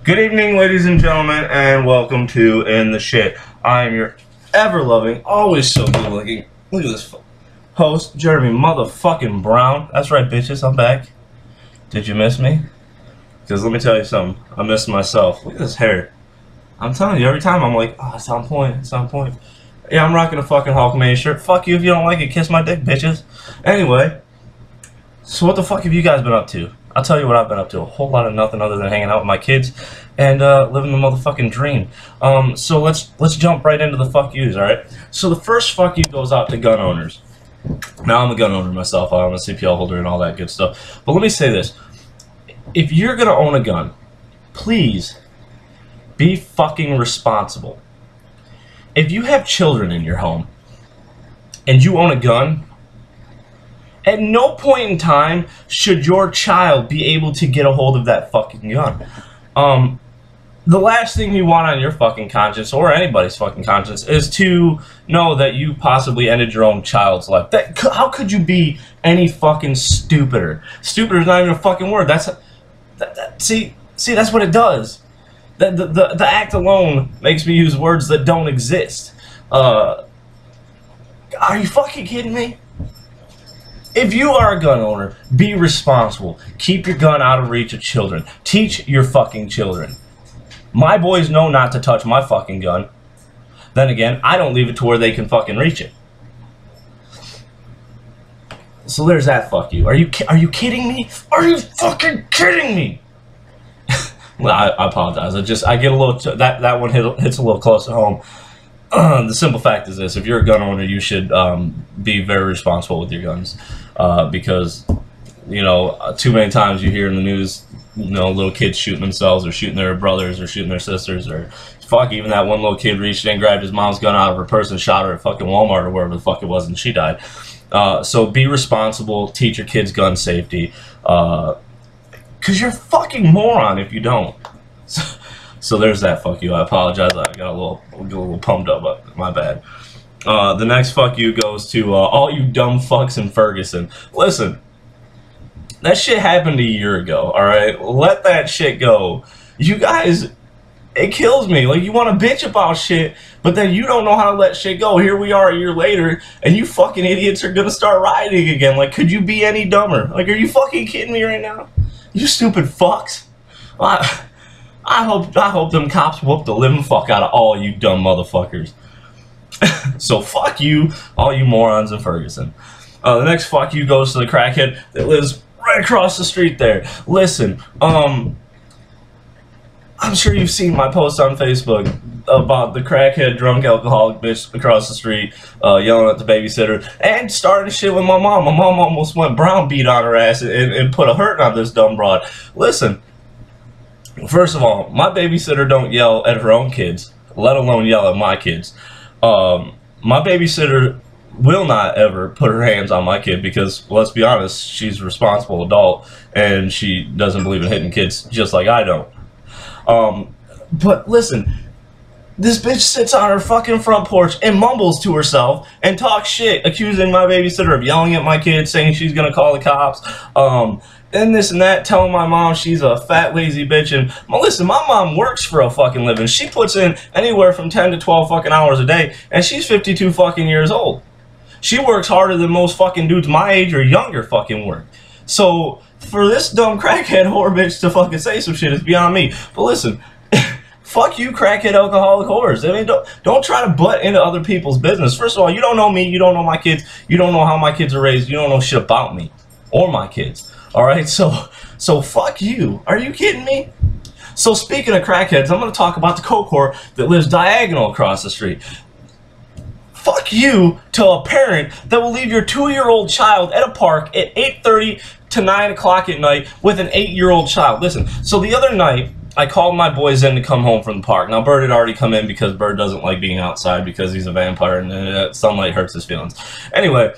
Good evening, ladies and gentlemen, and welcome to In the Shit. I am your ever-loving, always so good-looking, look at this host, Jeremy motherfucking Brown. That's right, bitches, I'm back. Did you miss me? Because let me tell you something, I missed myself. Look at this hair. I'm telling you, every time I'm like, oh, it's on point, it's on point. Yeah, I'm rocking a fucking Hulkman shirt. Fuck you if you don't like it, kiss my dick, bitches. Anyway, so what the fuck have you guys been up to? I'll tell you what I've been up to. A whole lot of nothing other than hanging out with my kids and living the motherfucking dream. So let's jump right into the fuck yous, alright? So the first fuck you goes out to gun owners. Now, I'm a gun owner myself. I'm a CPL holder and all that good stuff. But let me say this. If you're going to own a gun, please be fucking responsible. If you have children in your home and you own a gun, at no point in time should your child be able to get a hold of that fucking gun. The last thing you want on your fucking conscience, or anybody's fucking conscience, is to know that you possibly ended your own child's life. How could you be any fucking stupider? Stupider is not even a fucking word. See, that's what it does. The act alone makes me use words that don't exist. Are you fucking kidding me? If you are a gun owner, be responsible. Keep your gun out of reach of children. Teach your fucking children. My boys know not to touch my fucking gun. Then again, I don't leave it to where they can fucking reach it. So there's that fuck you. Are you kidding me? Are you fucking kidding me? Well, I apologize. I get a little that one hits a little close to home. The simple fact is this: if you're a gun owner, you should be very responsible with your guns, because too many times you hear in the news, little kids shooting themselves or shooting their brothers or shooting their sisters, or fuck, even that one little kid reached in, grabbed his mom's gun out of her purse and shot her at fucking Walmart or wherever the fuck it was, and she died. So be responsible. Teach your kids gun safety, because you're a fucking moron if you don't. So there's that fuck you. I apologize. I got a little pumped up, but my bad. The next fuck you goes to all you dumb fucks in Ferguson. Listen, that shit happened a year ago, alright? Let that shit go. You guys, it kills me. Like, you want to bitch about shit, but then you don't know how to let shit go. Here we are a year later, and you fucking idiots are gonna start rioting again. Like, could you be any dumber? Like, are you fucking kidding me right now? You stupid fucks. I hope them cops whoop the living fuck out of all you dumb motherfuckers. So fuck you, all you morons in Ferguson. The next fuck you goes to the crackhead that lives right across the street there. Listen, I'm sure you've seen my post on Facebook about the crackhead drunk alcoholic bitch across the street yelling at the babysitter and starting shit with my mom. My mom almost went brown beat on her ass and put a hurting on this dumb broad. Listen. First of all, my babysitter don't yell at her own kids, let alone yell at my kids. My babysitter will not ever put her hands on my kid because, let's be honest, she's a responsible adult and she doesn't believe in hitting kids just like I don't. But listen, this bitch sits on her fucking front porch and mumbles to herself and talks shit, accusing my babysitter of yelling at my kid, saying she's gonna call the cops. And this and that, telling my mom she's a fat, lazy bitch. And listen, my mom works for a fucking living. She puts in anywhere from 10 to 12 fucking hours a day, and she's 52 fucking years old. She works harder than most fucking dudes my age or younger fucking work. So for this dumb crackhead whore bitch to fucking say some shit is beyond me. But listen, fuck you, crackhead alcoholic whores. I mean, don't try to butt into other people's business. First of all, you don't know me, you don't know my kids, you don't know how my kids are raised, you don't know shit about me or my kids. Alright, so fuck you. Are you kidding me? So speaking of crackheads, I'm going to talk about the coke whore that lives diagonal across the street. Fuck you to a parent that will leave your 2-year-old child at a park at 8:30 to 9 o'clock at night with an 8-year-old child. Listen, so the other night, I called my boys in to come home from the park. Now, Bird had already come in because Bird doesn't like being outside because he's a vampire and sunlight hurts his feelings. Anyway,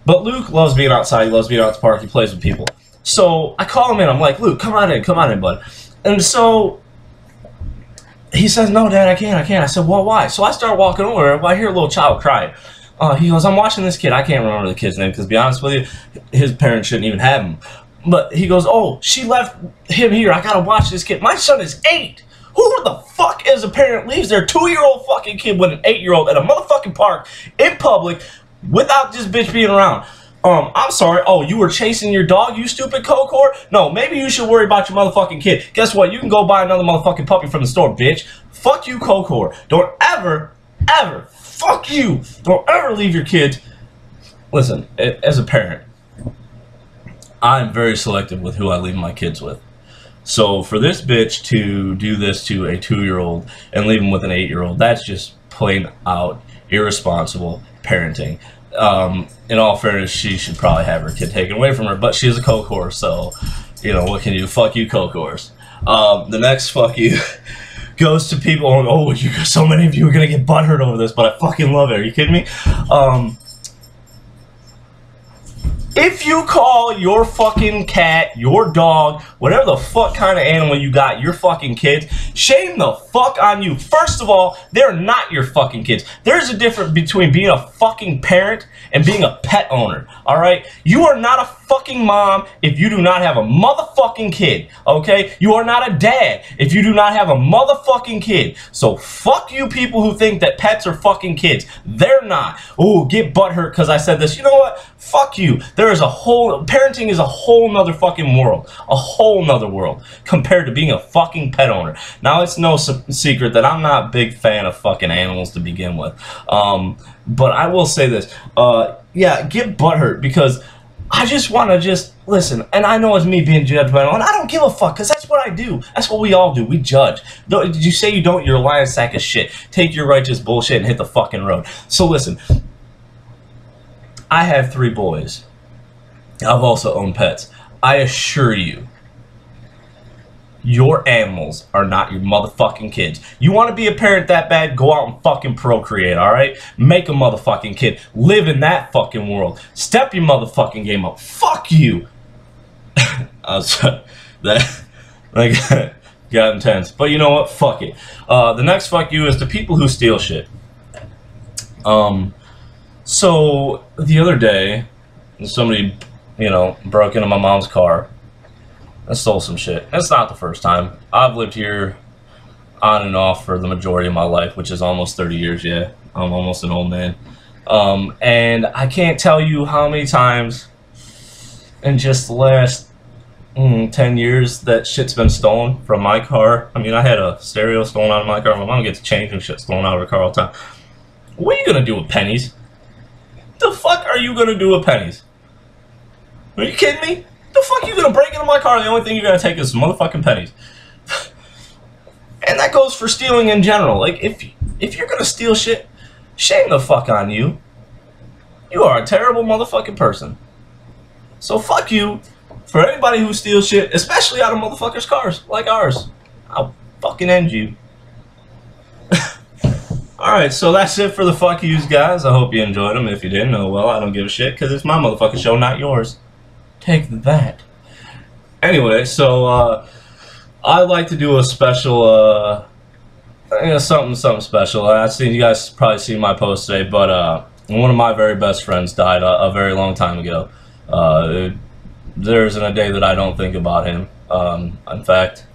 but Luke loves being outside. He loves being out at the park. He plays with people. So I call him in. I'm like, Luke, come on in, bud. And so he says, no, Dad, I can't. I said, well, why? So I start walking over, and I hear a little child crying. He goes, I'm watching this kid. I can't remember the kid's name because, to be honest with you, his parents shouldn't even have him. But he goes, oh, she left him here. I gotta watch this kid. My son is 8. Who the fuck as a parent leaves their 2-year-old fucking kid with an 8-year-old at a motherfucking park in public without this bitch being around? I'm sorry. Oh, you were chasing your dog, you stupid Kokor? No, maybe you should worry about your motherfucking kid. Guess what? You can go buy another motherfucking puppy from the store, bitch. Fuck you, Kokor. Don't ever, fuck you. Don't ever leave your kids. Listen, as a parent, I'm very selective with who I leave my kids with. So for this bitch to do this to a 2-year-old and leave him with an 8-year-old, that's just plain out irresponsible parenting. In all fairness, she should probably have her kid taken away from her, but she's a Kokor, so, you know, what can you do? Fuck you, Kokors. The next fuck you goes to people, oh, so many of you are gonna get butthurt over this, but I fucking love it. Are you kidding me? If you call your fucking cat, your dog, whatever the fuck kind of animal you got, your fucking kids, shame the fuck on you. First of all, they're not your fucking kids. There's a difference between being a fucking parent and being a pet owner, alright? You are not a fucking mom if you do not have a motherfucking kid, okay? You are not a dad if you do not have a motherfucking kid. So fuck you people who think that pets are fucking kids. They're not. Ooh, get butthurt because I said this. You know what? Fuck you. Parenting is a whole nother fucking world. A whole nother world compared to being a fucking pet owner. Now, it's no secret that I'm not a big fan of fucking animals to begin with. But I will say this. Yeah, get butthurt because I just want to listen. And I know it's me being judgmental, and I don't give a fuck because that's what I do. That's what we all do. We judge. Did you say you don't? You're a lying sack of shit. Take your righteous bullshit and hit the fucking road. So listen. I have 3 boys. I've also owned pets. I assure you, your animals are not your motherfucking kids. You want to be a parent that bad? Go out and fucking procreate, alright? Make a motherfucking kid. Live in that fucking world. Step your motherfucking game up. Fuck you. That got intense. But you know what? Fuck it. The next fuck you is the people who steal shit. So the other day, somebody, you know, broke into my mom's car and stole some shit. It's not the first time. I've lived here on and off for the majority of my life, which is almost 30 years, yeah. I'm almost an old man. And I can't tell you how many times in just the last 10 years that shit's been stolen from my car. I mean, I had a stereo stolen out of my car. My mom gets change and shit stolen out of her car all the time. What are you gonna do with pennies? The fuck are you gonna do with pennies? Are you kidding me? The fuck you gonna break into my car? The only thing you're gonna take is some motherfucking pennies. And that goes for stealing in general. Like, if you're gonna steal shit, shame the fuck on you. You are a terrible motherfucking person. So fuck you for anybody who steals shit, especially out of motherfuckers' cars like ours. I'll fucking end you. Alright, so that's it for the fuck yous, guys. I hope you enjoyed them. If you didn't, oh well, I don't give a shit, because it's my motherfucking show, not yours. Take that. Anyway, so, I like to do a special, something special. I seen you guys probably seen my post today, but, one of my very best friends died a very long time ago. There isn't a day that I don't think about him. In fact,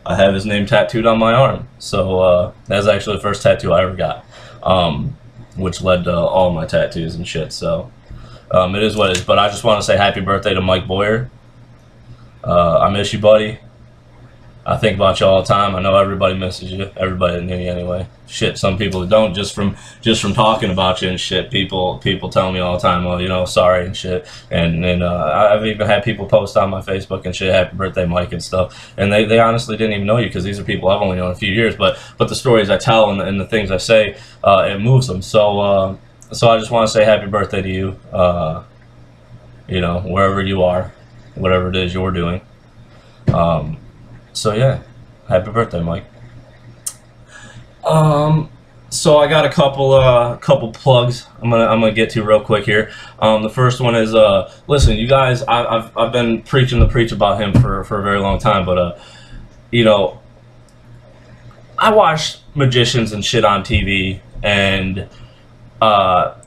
I have his name tattooed on my arm. So that's actually the first tattoo I ever got, which led to all my tattoos and shit. So it is what it is. But I just want to say happy birthday to Mike Boyer. I miss you, buddy. I think about you all the time. I know everybody misses you. Everybody that knew you anyway. Shit, some people that don't, just from talking about you and shit. People tell me all the time, well, you know, sorry and shit. And I've even had people post on my Facebook and shit, happy birthday, Mike, and stuff. And they honestly didn't even know you, because these are people I've only known a few years. But the stories I tell and the things I say, it moves them. So I just want to say happy birthday to you. You know, wherever you are, whatever it is you're doing. So yeah, happy birthday, Mike. So I got a couple plugs I'm gonna get to real quick here. The first one is listen, you guys, I've been preaching the preach about him for a very long time, but you know, I watch magicians and shit on TV, and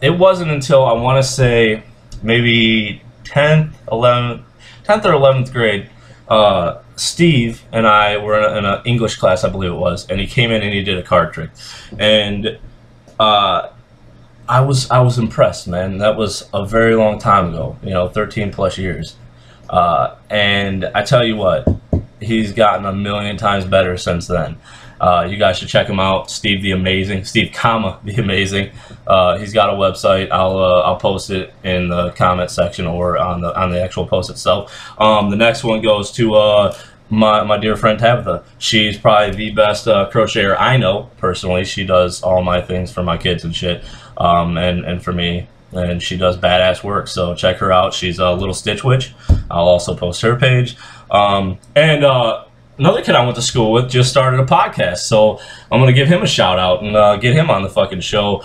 it wasn't until I want to say maybe 10th, 11th, 10th or 11th grade. Steve and I were in an English class, I believe it was, and he came in and he did a card trick, and I was impressed, man. That was a very long time ago, 13 plus years, and I tell you what, he's gotten a million times better since then. You guys should check him out, Steve the Amazing, Steve, the Amazing. He's got a website. I'll post it in the comment section or on the actual post itself. The next one goes to my dear friend Tabitha. She's probably the best crocheter I know personally. She does all my things for my kids and shit, and for me. And she does badass work, so check her out. She's a Little Stitch Witch. I'll also post her page. Another kid I went to school with just started a podcast, so I'm gonna give him a shout out and get him on the fucking show.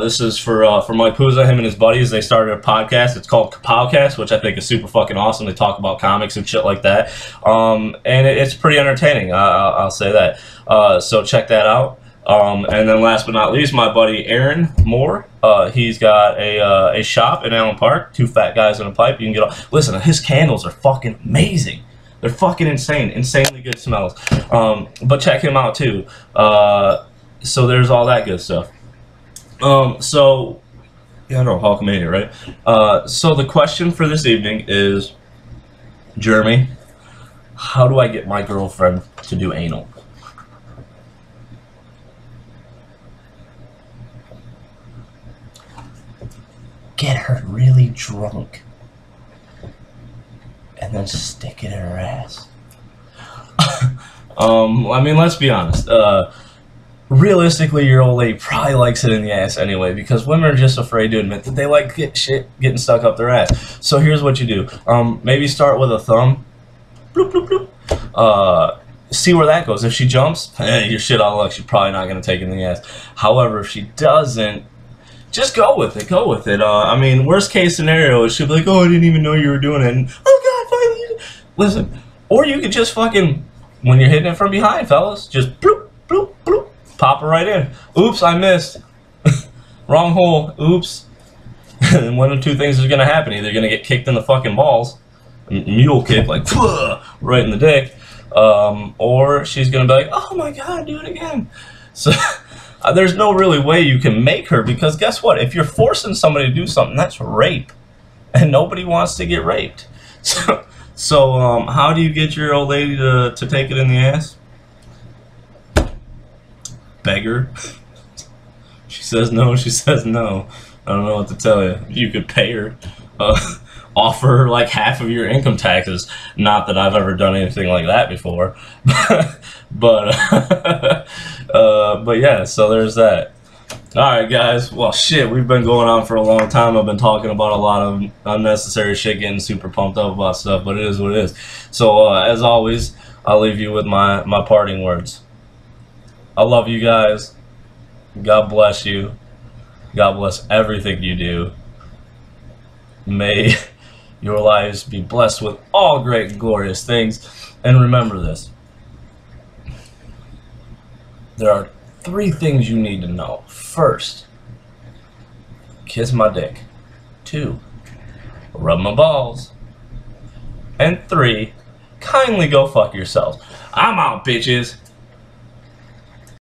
This is for Mike Puza, him and his buddies. They started a podcast. It's called Kapowcast, which I think is super fucking awesome. They talk about comics and shit like that, and it's pretty entertaining. I'll say that. So check that out. And then last but not least, my buddy Aaron Moore. He's got a shop in Allen Park. Two fat guys in a pipe. You can get. Listen, his candles are fucking amazing. They're fucking insane. Insanely good smells. But check him out too. So there's all that good stuff. So yeah, I know Hulkamania, right? So the question for this evening is, Jeremy, how do I get my girlfriend to do anal? Get her really drunk and then stick it in her ass. I mean, let's be honest. Realistically, your old lady probably likes it in the ass anyway, because women are just afraid to admit that they like getting stuck up their ass. So here's what you do. Maybe start with a thumb. Bloop, bloop, bloop. See where that goes. If she jumps, you're shit out of luck. She's probably not going to take it in the ass. However, if she doesn't, just go with it. Go with it. I mean, worst case scenario is she'll be like, "Oh, I didn't even know you were doing it." And, "Oh God, finally!" Listen, or you could just fucking, when you're hitting it from behind, fellas, just bloop, bloop, bloop, pop it right in. Oops, I missed. Wrong hole. Oops. And one of two things is gonna happen: either you're gonna get kicked in the fucking balls, mule kick, like right in the dick, or she's gonna be like, "Oh my God, do it again." So. There's no really way you can make her, because guess what? If you're forcing somebody to do something, that's rape. And nobody wants to get raped. So how do you get your old lady to take it in the ass? Beg her. She says no, she says no. I don't know what to tell you. You could pay her. Offer her like half of your income taxes. Not that I've ever done anything like that before. But yeah, so there's that. Alright guys, well shit, we've been going on for a long time. I've been talking about a lot of unnecessary shit, getting super pumped up about stuff, but it is what it is. So as always, I'll leave you with my parting words. I love you guys. God bless you. God bless everything you do. May your lives be blessed with all great and glorious things. And remember this. There are 3 things you need to know. First, kiss my dick. 2, rub my balls. And 3, kindly go fuck yourselves. I'm out, bitches.